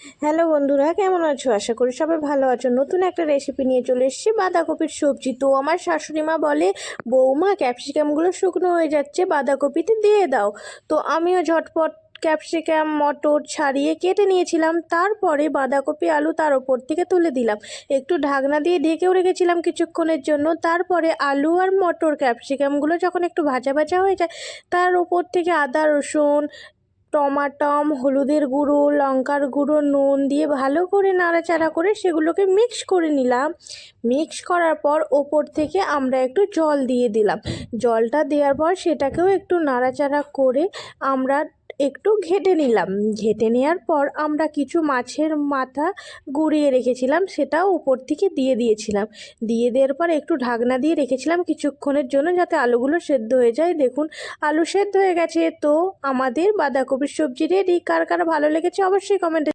Hello বন্ধুরা, কেমন আছো? আশা করি সবাই ভালো আছো। নতুন একটা রেসিপি নিয়ে চলে এসেছি, বাঁধাকপির সবজি। তো আমার শাশুড়ি মা বলে, বৌমা ক্যাপসিকামগুলো শুকনো হয়ে যাচ্ছে, বাঁধাকপিতে দিয়ে দাও। তো আমিও ঝটপট ক্যাপসিকাম মটর ছাড়িয়ে কেটে নিয়েছিলাম। তারপরে বাঁধাকপি আলু তার ওপর থেকে তুলে দিলাম, একটু ঢাকনা দিয়ে ঢেকেও রেখেছিলাম কিছুক্ষণের জন্য। তারপরে আলু আর মটর ক্যাপসিকামগুলো যখন একটু ভাজা ভাজা হয়ে যায়, তার ওপর থেকে আদা রসুন টমাটম হলুদের গুঁড়ো লঙ্কার গুঁড়ো নুন দিয়ে ভালো করে নাড়াচাড়া করে সেগুলোকে মিক্স করে নিলাম। মিক্স করার পর ওপর থেকে আমরা একটু জল দিয়ে দিলাম। জলটা দেওয়ার পর সেটাকেও একটু নাড়াচাড়া করে আমরা একটু ঘেটে নিলাম। ঘেটে নেওয়ার পর আমরা কিছু মাছের মাথা গুঁড়িয়ে রেখেছিলাম, সেটাও উপর থেকে দিয়ে দিয়েছিলাম। দিয়ে দেওয়ার পর একটু ঢাকনা দিয়ে রেখেছিলাম কিছুক্ষণের জন্য, যাতে আলুগুলো সেদ্ধ হয়ে যায়। দেখুন, আলু সেদ্ধ হয়ে গেছে। তো আমাদের বাঁধাকপির সবজি রেডি। কার কার ভালো লেগেছে অবশ্যই কমেন্টে